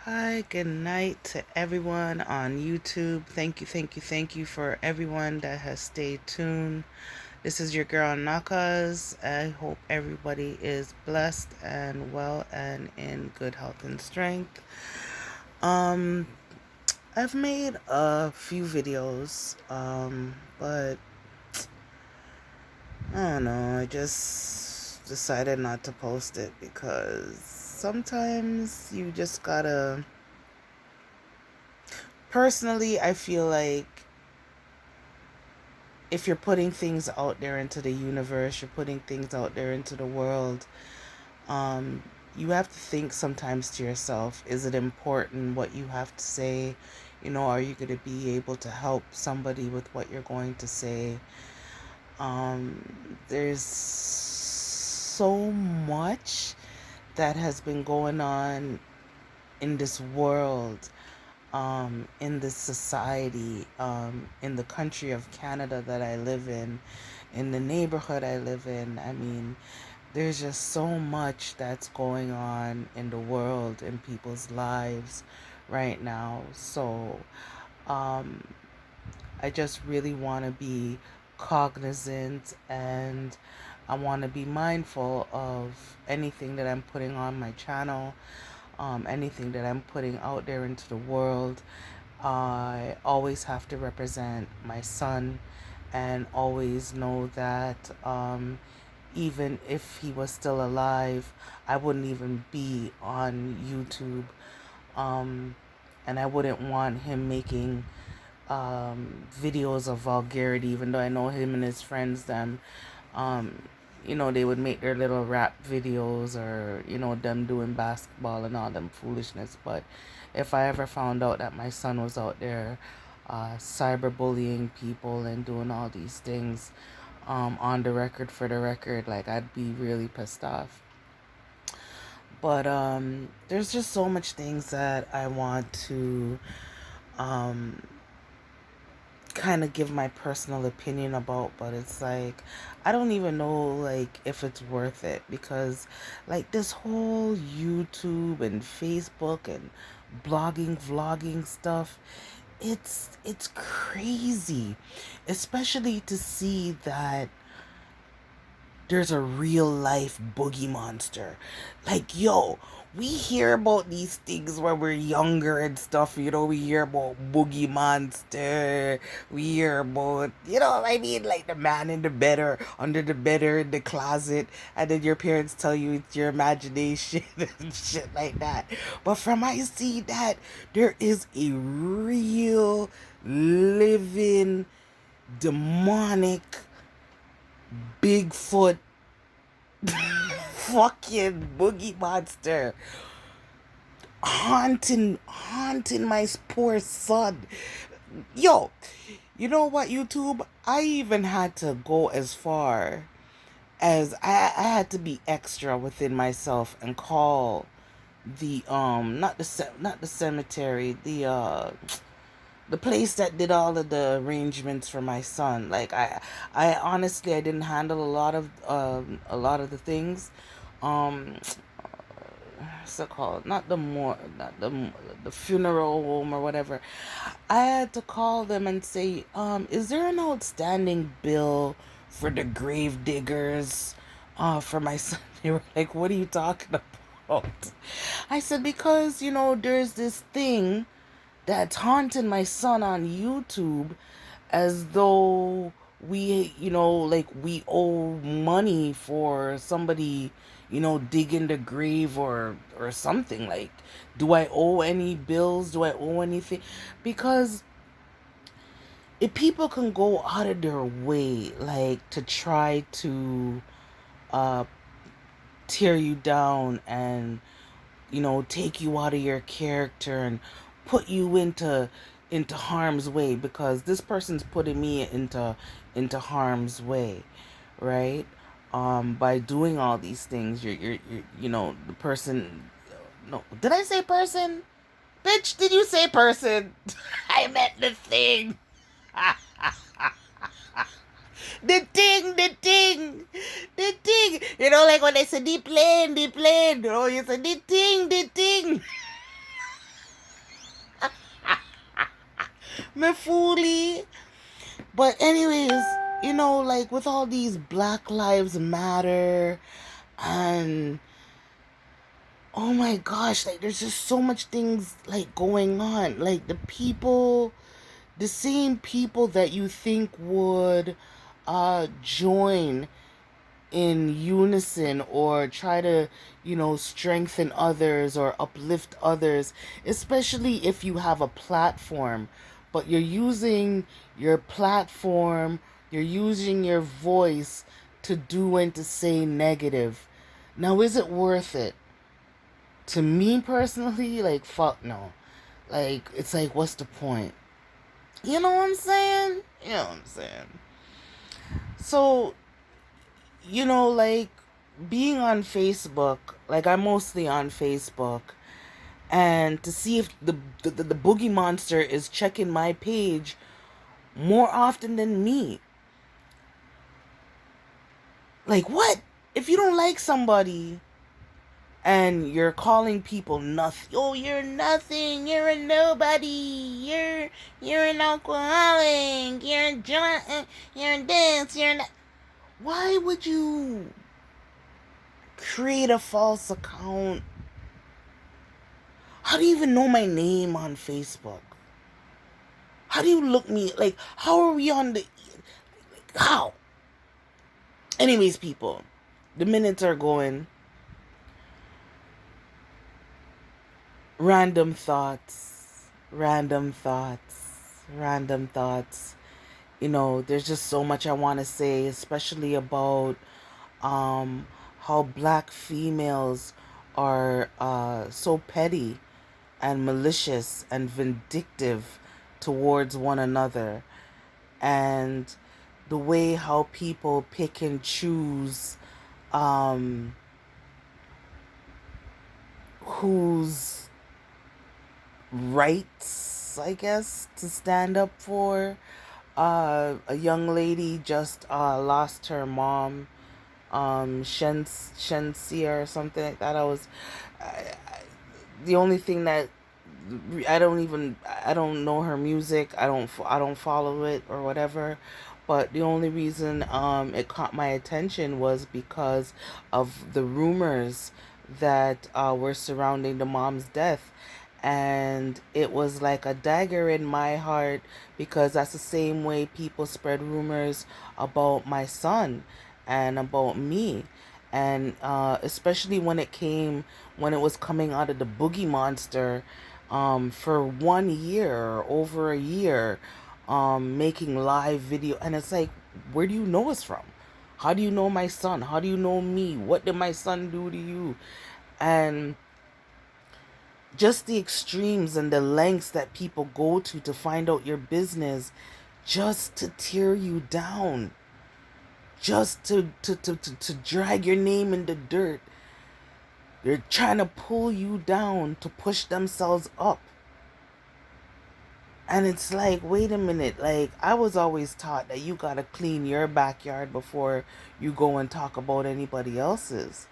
Hi, good night to everyone on YouTube. Thank you for everyone that has stayed tuned. This is your girl Nakas. I hope everybody is blessed and well and in good health and strength. Um, I've made a few videos, but I don't know. I just decided not to post it because sometimes you just gotta. Personally, I feel like if you're putting things out there into the universe, you're putting things out there into the world, um, you have to think sometimes to yourself, is it important what you have to say? Are you going to be able to help somebody with what you're going to say? There's so much that has been going on in this world, in this society, in the country of Canada that I live in the neighborhood I live in. I mean, there's just so much that's going on in the world, in people's lives right now. So, um, I just really want to be cognizant, and I want to be mindful of anything that I'm putting on my channel, anything that I'm putting out there into the world. I always have to represent my son and always know that even if he was still alive, I wouldn't even be on YouTube. Um, and I wouldn't want him making videos of vulgarity, even though I know him and his friends, um, they would make their little rap videos, or, them doing basketball and all them foolishness. But if I ever found out that my son was out there cyberbullying people and doing all these things on the record, for the record, like, I'd be really pissed off. But there's just so much things that I want to um, kind of give my personal opinion about, but it's like I don't even know, like, if it's worth it, because like this whole YouTube and Facebook and blogging vlogging stuff, it's crazy, especially to see that there's a real life boogie monster. Like, yo, we hear about these things when we're younger and stuff, we hear about boogie monster. We hear about, I mean, like the man in the bed or under the bed or in the closet, and then your parents tell you it's your imagination and shit like that. But from I see that there is a real living demonic Bigfoot fucking boogie monster haunting my poor son. Yo, you know what, YouTube? I even had to go as far as I had to be extra within myself and call the not the cemetery, the place that did all of the arrangements for my son. Like, I honestly, I didn't handle a lot of the things. Um, what's it called? Not the funeral home or whatever. I had to call them and say, is there an outstanding bill for the grave diggers, for my son? They were like, what are you talking about? I said, because there's this thing that's haunting my son on YouTube, as though like we owe money for somebody, digging the grave or something. Like, do I owe any bills? Do I owe anything? Because if people can go out of their way, like, to try to uh tear you down and take you out of your character and put you into harm's way, because this person's putting me into harm's way, right? By doing all these things, the person. No, did I say person? Bitch, did you say person? I meant the thing. The thing. Like when they say the plane. You say the thing. Me fully. But anyways, like with all these Black Lives Matter and oh my gosh, like there's just so much things like going on. Like the same people that you think would join in unison or try to, strengthen others or uplift others, especially if you have a platform, but you're using your platform, you're using your voice to do and to say negative. Now, is it worth it? To me personally, like, fuck no. Like, it's like, what's the point? You know what I'm saying? You know what I'm saying? So, like being on Facebook, like I'm mostly on Facebook, and to see if the boogie monster is checking my page more often than me. Like, what? If you don't like somebody and you're calling people nothing, oh, you're nothing, you're a nobody, you're an alcoholic, you're a drunk, you're this, you're that. Why would you create a false account? How do you even know my name on Facebook? How do you look me like? How are we on the? How? Anyways, people, the minutes are going. Random thoughts, random thoughts, random thoughts. There's just so much I want to say, especially about um, how black females are so petty and malicious and vindictive towards one another, and the way how people pick and choose um, whose rights, I guess, to stand up for. A young lady just lost her mom, Shensia or something like that. The only thing that I don't know her music. I don't follow it or whatever. But the only reason it caught my attention was because of the rumors that were surrounding the mom's death. And it was like a dagger in my heart because that's the same way people spread rumors about my son and about me. And especially when it was coming out of the Boogie Monster, for 1 year or over a year, making live video. And it's like, where do you know us from? How do you know my son? How do you know me? What did my son do to you? And just the extremes and the lengths that people go to find out your business, just to tear you down, just to drag your name in the dirt. They're trying to pull you down to push themselves up. And it's like, wait a minute. Like, I was always taught that you gotta clean your backyard before you go and talk about anybody else's.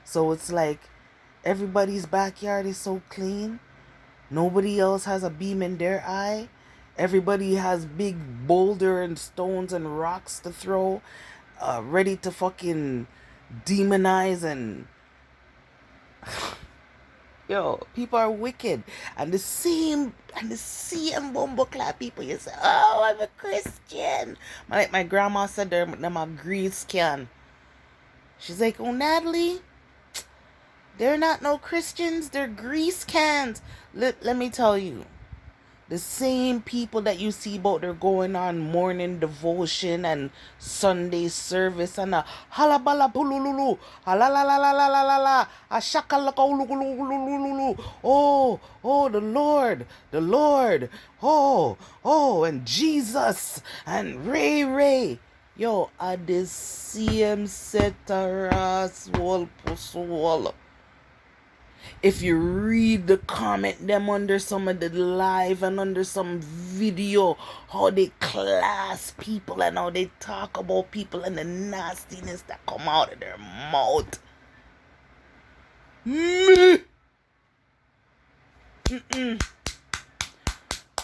So it's like, everybody's backyard is so clean. Nobody else has a beam in their eye. Everybody has big boulder and stones and rocks to throw, ready to fucking demonize and yo, people are wicked. And the same bumbo clap people, you say, oh, I'm a Christian. Like my grandma said, they're a grease can. She's like, oh, Natalie, they're not no Christians, they're grease cans. Let me tell you, the same people that you see about they're going on morning devotion and Sunday service and a halabala pulululu, halalalalalalalala, a shakalakaulululululu. Oh, the Lord, and Jesus and Ray. Yo, at the same set ras wall pusswall. If you read the comment them under some of the live and under some video, how they class people and how they talk about people and the nastiness that come out of their mouth. Me.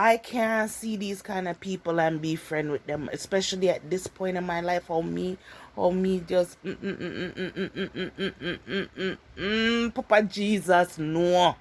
I can't see these kind of people and be friend with them, especially at this point in my life. How me just, Papa Jesus, no.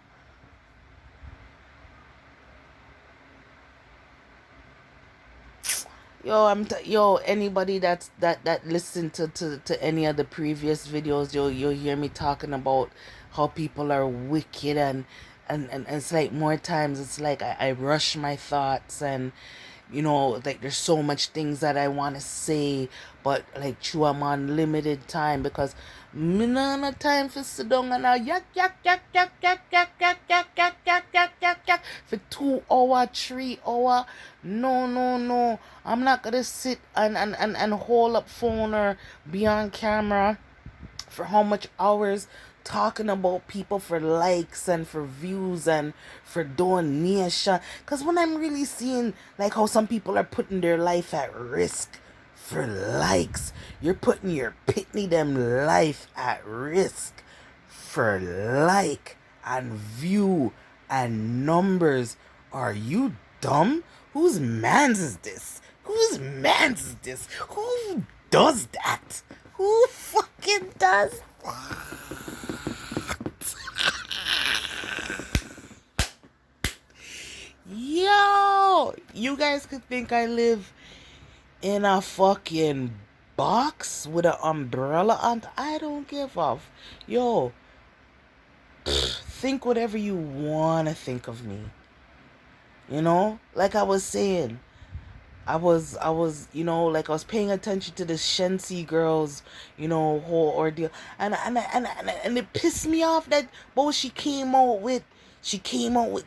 Yo, anybody that listened to any of the previous videos, you'll hear me talking about how people are wicked, and it's like more times it's like I rush my thoughts, and like there's so much things that I want to say, but like true, I'm on limited time because me not no time for sit down and yak for 2 hour, 3 hour. No, no, no. I'm not gonna sit and hold up phone or be on camera for how much hours talking about people for likes and for views and for donation. Because when I'm really seeing like how some people are putting their life at risk for likes, you're putting your pitney them life at risk for like and view and numbers. Are you dumb? Whose man's is this? Whose man's is this? Who does that? Who fucking does Yo, you guys could think I live in a fucking box with an umbrella on. I don't give off. Yo, think whatever you want to think of me. Like I was saying, like I was paying attention to the Shensi girls, whole ordeal, and it pissed me off that boy she came out with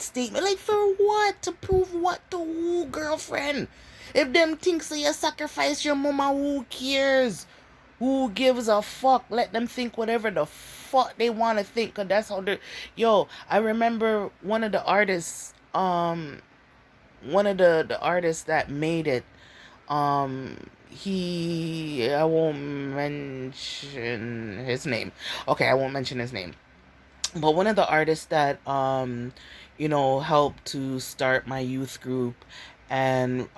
statement like for what, to prove what to who, girlfriend? If them thinks that you sacrifice your mama, who cares? Who gives a fuck? Let them think whatever the fuck they want to think, cause that's how they. Yo, I remember one of the artists that made it, he I won't mention his name. Okay, I won't mention his name. But one of the artists that helped to start my youth group, and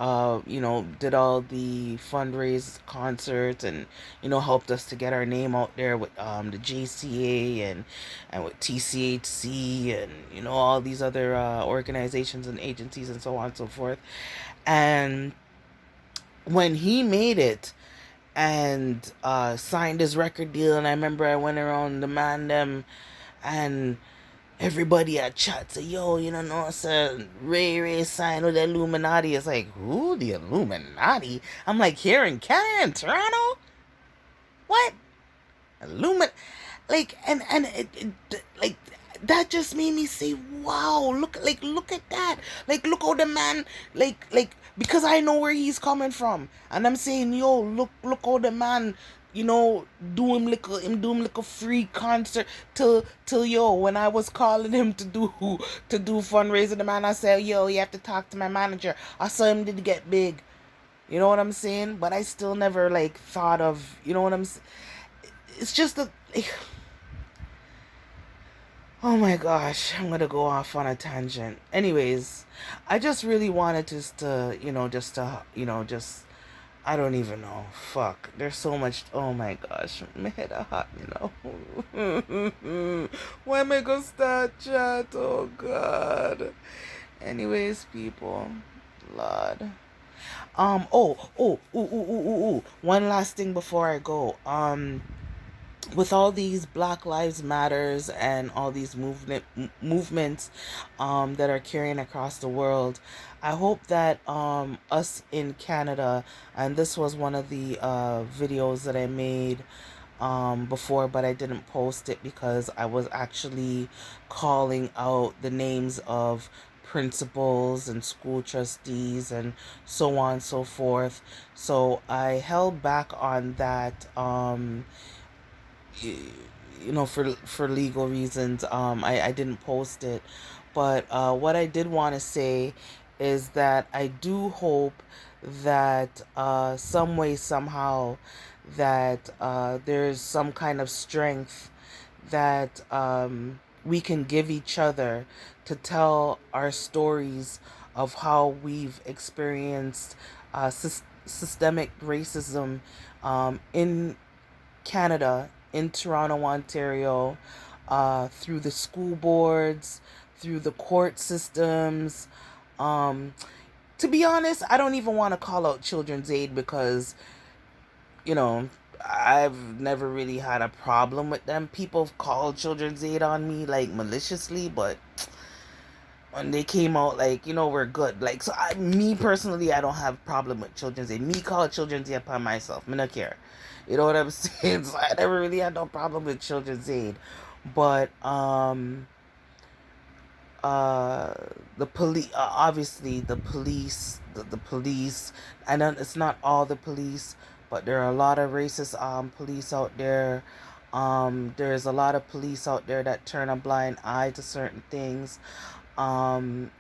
did all the fundraise concerts, and helped us to get our name out there with the JCA, and with TCHC, and all these other organizations and agencies and so on and so forth. And when he made it and signed his record deal, and I remember I went around the man them, and everybody at chat say, yo, no, sir, Ray signed with the Illuminati. It's like, who, the Illuminati? I'm like, here in Canada, in Toronto? What? Like, and like, that just made me say, wow, look at that. Like, look how the man, because I know where he's coming from. And I'm saying, yo, look how the man, do him like a free concert till yo, when I was calling him to do fundraising, the man, I said, yo, you have to talk to my manager. I saw him did get big. You know what I'm saying? But I still never like thought of, what I'm saying. It's just a like, oh my gosh, I'm gonna go off on a tangent. Anyways, I just really wanted just I don't even know. Fuck. There's so much. Oh my gosh. My head are hot. Why am I gonna start chat? Oh god. Anyways, people. Lord. One last thing before I go. With all these Black Lives Matters and all these movements that are carrying across the world, I hope that us in Canada, and this was one of the videos that I made before, but I didn't post it because I was actually calling out the names of principals and school trustees and so on and so forth. So I held back on that, for legal reasons. I didn't post it, but what I did want to say is that I do hope that some way, somehow, that there's some kind of strength that we can give each other to tell our stories of how we've experienced systemic racism in Canada, in Toronto, Ontario, through the school boards, through the court systems. Um, to be honest, I don't even want to call out Children's Aid because, you know, I've never really had a problem with them. People call Children's Aid on me like maliciously, but when they came out, like, we're good. Like, so me personally, I don't have problem with Children's Aid. Me call Children's Aid by myself. Me not care. You know what I'm saying? So I never really had no problem with Children's Aid. But uh the police, obviously the police, I know it's not all the police, but there are a lot of racist police out there. There's a lot of police out there that turn a blind eye to certain things. um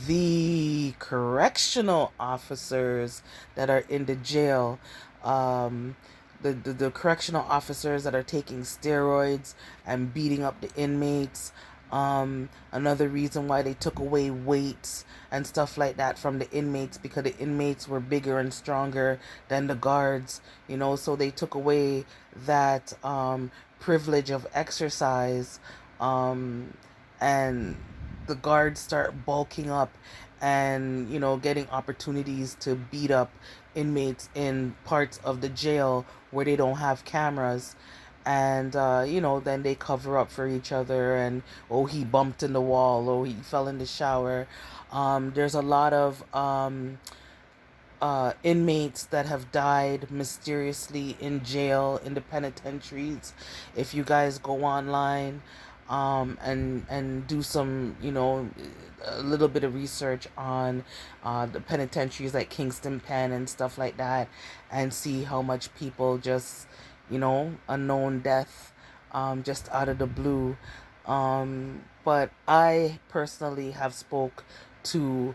the correctional officers that are in the jail, um the correctional officers that are taking steroids and beating up the inmates. Another reason why they took away weights and stuff like that from the inmates, because the inmates were bigger and stronger than the guards, so they took away that privilege of exercise. And the guards start bulking up and getting opportunities to beat up inmates in parts of the jail where they don't have cameras. And then they cover up for each other, and oh, he bumped in the wall, oh, he fell in the shower. There's a lot of inmates that have died mysteriously in jail, in the penitentiaries. If you guys go online and do some, a little bit of research on the penitentiaries like Kingston Pen and stuff like that, and see how much people just, unknown death, just out of the blue. But I personally have spoke to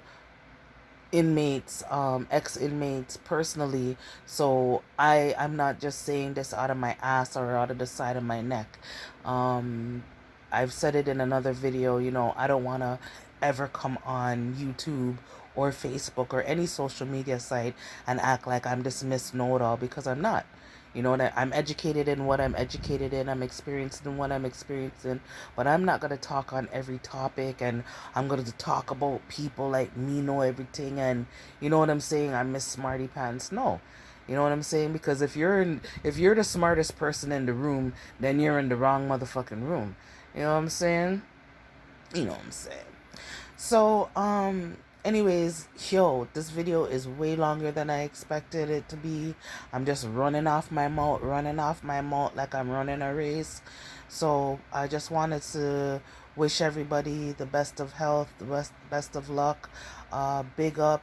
inmates, ex-inmates personally, so I'm not just saying this out of my ass or out of the side of my neck. um I've said it in another video. I don't want to ever come on YouTube or Facebook or any social media site and act like I'm this Miss Know-It-All, because I'm not. That I'm educated in what I'm educated in, I'm experienced in what I'm experiencing, but I'm not going to talk on every topic, and I'm going to talk about people like me know everything, and you know what I'm saying, I'm Miss Smarty Pants. No. You know what I'm saying? Because if you're the smartest person in the room, then you're in the wrong motherfucking room. You know what I'm saying? You know what I'm saying. So, anyways, yo, this video is way longer than I expected it to be. I'm just running off my mouth like I'm running a race. So, I just wanted to wish everybody the best of health, the best of luck. Big up,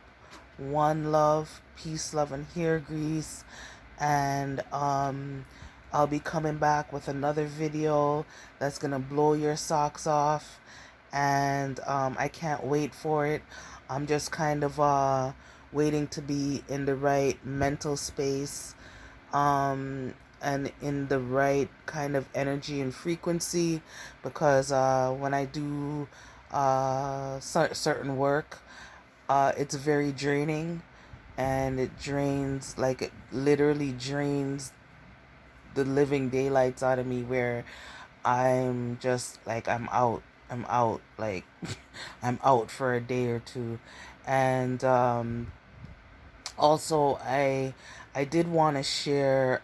one love, peace, love, and hair grease. And, I'll be coming back with another video that's gonna blow your socks off, and I can't wait for it. I'm just kind of waiting to be in the right mental space, and in the right kind of energy and frequency, because when I do certain work, it's very draining, and it drains, like it literally drains the living daylights out of me, where I'm just like, I'm out, like I'm out for a day or two. And also, I did want to share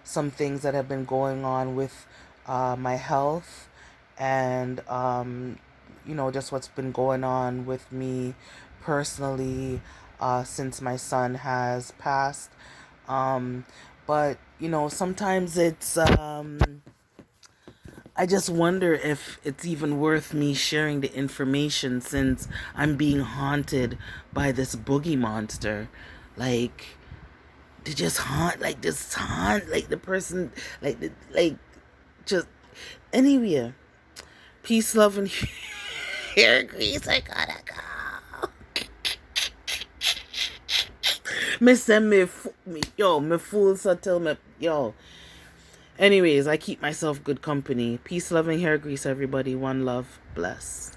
some things that have been going on with my health, and just what's been going on with me personally since my son has passed. But sometimes it's I just wonder if it's even worth me sharing the information, since I'm being haunted by this boogie monster. Like, to just haunt like the person, like just anywhere. Peace, love, and hair grease. I gotta go. Me send me yo, me fools so tell me yo. Anyways, I keep myself good company. Peace, love, and hair grease, everybody. One love. Bless.